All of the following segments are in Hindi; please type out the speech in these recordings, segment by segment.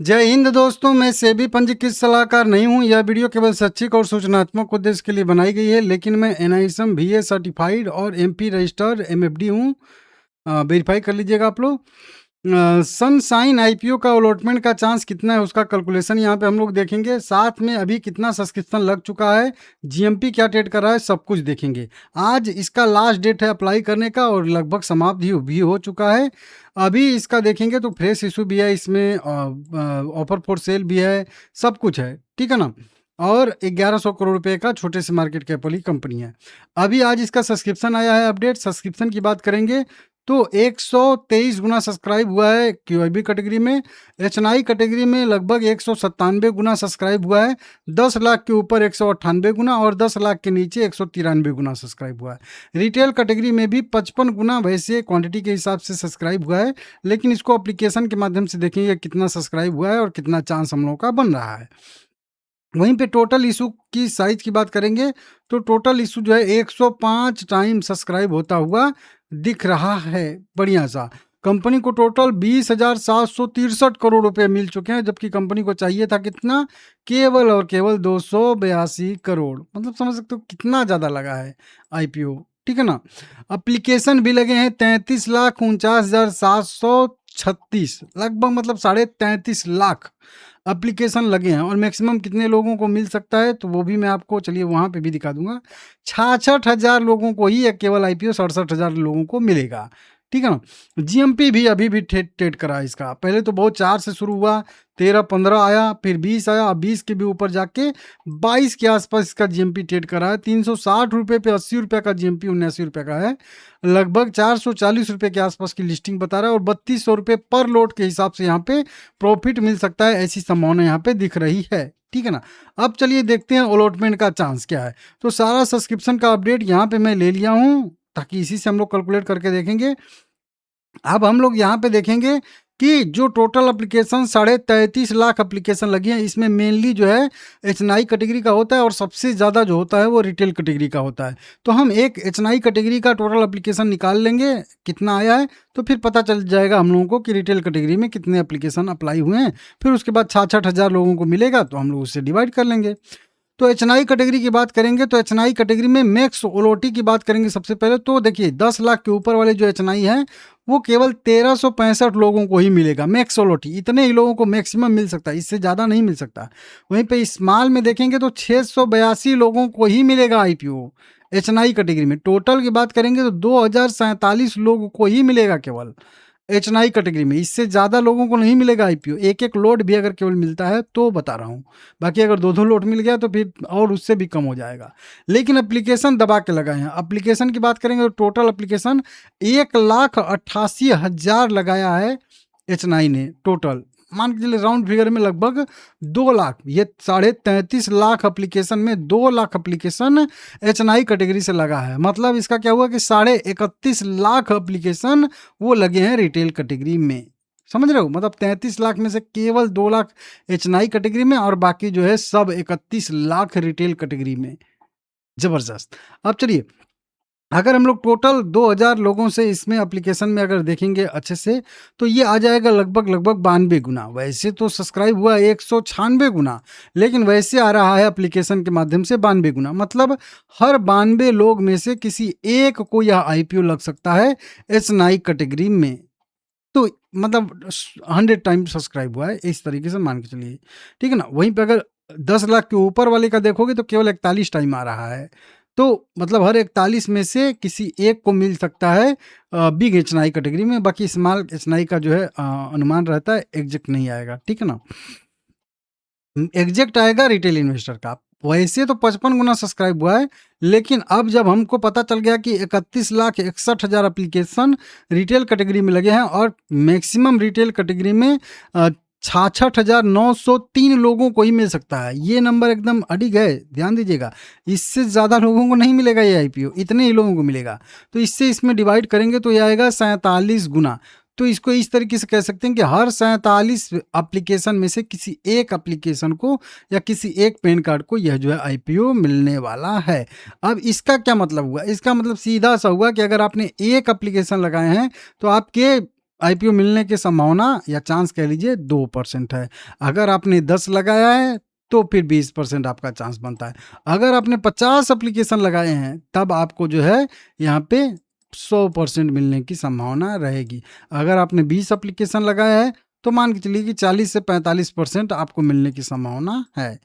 जय हिंद दोस्तों, मैं सेबी पंजीकृत सलाहकार नहीं हूं। यह वीडियो केवल शैक्षिक और सूचनात्मक उद्देश्य के लिए बनाई गई है, लेकिन मैं एनआईएसएम VA सर्टिफाइड और MP रजिस्टर्ड MFD हूं। वेरीफाई कर लीजिएगा आप लोग। सनशाइन IPO का अलॉटमेंट का चांस कितना है उसका कैलकुलेशन यहाँ पे हम लोग देखेंगे। साथ में अभी कितना सब्सक्रिप्शन लग चुका है, GMP क्या ट्रेड कर रहा है, सब कुछ देखेंगे। आज इसका लास्ट डेट है अप्लाई करने का और लगभग समाप्त भी हो चुका है। अभी इसका देखेंगे तो फ्रेश इशू भी है, इसमें ऑफर फॉर सेल भी है, सब कुछ है, ठीक है ना। और 1100 करोड़ रुपए का छोटे से मार्केट कैप वाली कंपनी है। अभी आज इसका सब्सक्रिप्शन आया है अपडेट। सब्सक्रिप्शन की बात करेंगे तो 123 गुना सब्सक्राइब हुआ है QIB कैटेगरी में। HNI कैटेगरी में लगभग 197 गुना सब्सक्राइब हुआ है। 10 लाख के ऊपर 198 गुना और 10 लाख के नीचे 193 गुना सब्सक्राइब हुआ है। रिटेल कैटेगरी में भी 55 गुना वैसे क्वांटिटी के हिसाब से सब्सक्राइब हुआ है, लेकिन इसको एप्लीकेशन के माध्यम से देखेंगे कितना सब्सक्राइब हुआ है और कितना चांस हम लोगों का बन रहा है। वहीं पे टोटल इशू की साइज की बात करेंगे तो टोटल इशू जो है 105 टाइम सब्सक्राइब होता हुआ दिख रहा है। बढ़िया सा कंपनी को टोटल 20,763 करोड़ रुपए मिल चुके हैं, जबकि कंपनी को चाहिए था कितना, केवल और केवल 282 करोड़। मतलब समझ सकते हो कितना ज़्यादा लगा है IPO, ठीक है ना। एप्लीकेशन भी लगे हैं 33,49,736 लगभग, मतलब 33.5 लाख एप्लीकेशन लगे हैं। और मैक्सिमम कितने लोगों को मिल सकता है तो वो भी मैं आपको चलिए वहाँ पे भी दिखा दूंगा। 66,000 लोगों को ही केवल IPO 67,000 लोगों को मिलेगा, ठीक है ना। GMP भी अभी भी ट्रेड करा है इसका। पहले तो बहुत 4 से शुरू हुआ, 13-15 आया, फिर 20 आया, 20 के भी ऊपर जाके 22 के आसपास इसका GMP ट्रेड करा है। 360 रुपये पे 80 रुपये का GMP 79 रुपये का है। लगभग 440 रुपये के आसपास की लिस्टिंग बता रहा है और 3200 रुपये पर लोट के हिसाब से यहाँ पे प्रॉफिट मिल सकता है, ऐसी संभावना यहाँ पे दिख रही है, ठीक है ना। अब चलिए देखते हैं अलॉटमेंट का चांस क्या है। तो सारा सब्सक्रिप्शन का अपडेट यहाँ पे मैं ले लिया हूँ, ताकि इसी से हम लोग कैलकुलेट करके देखेंगे। अब हम लोग यहाँ पे देखेंगे कि जो टोटल एप्लीकेशन 33.5 लाख एप्लीकेशन लगी है, इसमें मेनली जो है HNI कैटेगरी का होता है और सबसे ज़्यादा जो होता है वो रिटेल कैटेगरी का होता है। तो हम एक HNI कैटेगरी का टोटल एप्लीकेशन निकाल लेंगे कितना आया है, तो फिर पता चल जाएगा हम लोगों को कि रिटेल कैटेगरी में कितने एप्लीकेशन अप्लाई हुए हैं। फिर उसके बाद 66,000 लोगों को मिलेगा तो हम लोग उससे डिवाइड कर लेंगे। तो HNI कैटेगरी की बात करेंगे तो HNI कैटेगरी में मैक्स OLOT की बात करेंगे सबसे पहले। तो देखिए 10 लाख के ऊपर वाले जो HNI है वो केवल 1365 लोगों को ही मिलेगा मैक्स OLOT। इतने ही लोगों को मैक्सिमम मिल सकता है, इससे ज़्यादा नहीं मिल सकता। वहीं पे स्मॉल में देखेंगे तो 682 लोगों को ही मिलेगा IPO HNI कैटेगरी में। टोटल की बात करेंगे तो 2047 लोगों को ही मिलेगा केवल HNI कैटेगरी में, इससे ज़्यादा लोगों को नहीं मिलेगा IPO। एक एक लोड भी अगर केवल मिलता है तो बता रहा हूँ, बाकी अगर दो दो लोड मिल गया तो फिर और उससे भी कम हो जाएगा। लेकिन एप्लीकेशन दबा के लगाए हैं। एप्लीकेशन की बात करेंगे तो टोटल एप्लीकेशन 1,88,000 लगाया है HNI ने टोटल। मान के चलिए राउंड फिगर में लगभग 2 लाख, ये 33.5 लाख एप्लीकेशन में 2 लाख एप्लीकेशन HNI कैटेगरी से लगा है। मतलब इसका क्या हुआ कि 31.5 लाख एप्लीकेशन वो लगे हैं रिटेल कैटेगरी में। समझ रहे हो, मतलब 33 लाख में से केवल 2 लाख HNI कैटेगरी में और बाकी जो है सब 31 लाख रिटेल कैटेगरी में। जबरदस्त। अब चलिए, अगर हम लोग टोटल 2000 लोगों से इसमें एप्लीकेशन में अगर देखेंगे अच्छे से तो ये आ जाएगा लगभग 92 गुना। वैसे तो सब्सक्राइब हुआ 196 गुना, लेकिन वैसे आ रहा है एप्लीकेशन के माध्यम से 92 गुना। मतलब हर 92 लोग में से किसी एक को यह IPO लग सकता है HNI कैटेगरी में। तो मतलब 100 टाइम सब्सक्राइब हुआ है, इस तरीके से मान के चलिए, ठीक है ना। वहीं पे अगर 10 लाख के ऊपर वाले का देखोगे तो केवल 41 टाइम आ रहा है। तो मतलब हर 41 में से किसी एक को मिल सकता है बिग HNI कैटेगरी में। बाकी स्मॉल HNI का जो है अनुमान रहता है, एग्जैक्ट नहीं आएगा, ठीक है ना। एग्जैक्ट आएगा रिटेल इन्वेस्टर का। वैसे तो 55 गुना सब्सक्राइब हुआ है, लेकिन अब जब हमको पता चल गया कि 31,61,000 एप्लीकेशन रिटेल कैटेगरी में लगे हैं और मैक्सिमम रिटेल कैटेगरी में 66,903 लोगों को ही मिल सकता है। ये नंबर एकदम अडिग है, ध्यान दीजिएगा। इससे ज़्यादा लोगों को नहीं मिलेगा ये IPO, इतने ही लोगों को मिलेगा। तो इससे इसमें डिवाइड करेंगे तो ये आएगा 47 गुना। तो इसको इस तरीके से कह सकते हैं कि हर 47 एप्लीकेशन में से किसी एक एप्लीकेशन को या किसी एक पैन कार्ड को यह जो है IPO मिलने वाला है। अब इसका क्या मतलब हुआ? इसका मतलब सीधा सा हुआ कि अगर आपने एक एप्लीकेशन लगाए हैं तो आपके आईपीओ मिलने की संभावना या चांस कह लीजिए 2% है। अगर आपने 10 लगाया है तो फिर 20% आपका चांस बनता है। अगर आपने 50 एप्लीकेशन लगाए हैं तब आपको जो है यहाँ पे 100% मिलने की संभावना रहेगी। अगर आपने 20 एप्लीकेशन लगाया है तो मान के चलिए कि 40 से 45% आपको मिलने की संभावना है।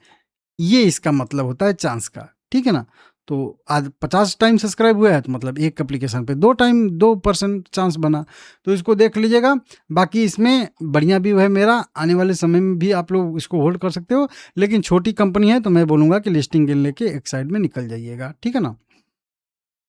ये इसका मतलब होता है चांस का, ठीक है ना? तो आज 50 टाइम सब्सक्राइब हुआ है तो मतलब एक एप्लीकेशन पे 2% चांस बना, तो इसको देख लीजिएगा। बाकी इसमें बढ़िया व्यू है मेरा, आने वाले समय में भी आप लोग इसको होल्ड कर सकते हो, लेकिन छोटी कंपनी है तो मैं बोलूँगा कि लिस्टिंग के लेके एक साइड में निकल जाइएगा, ठीक है ना?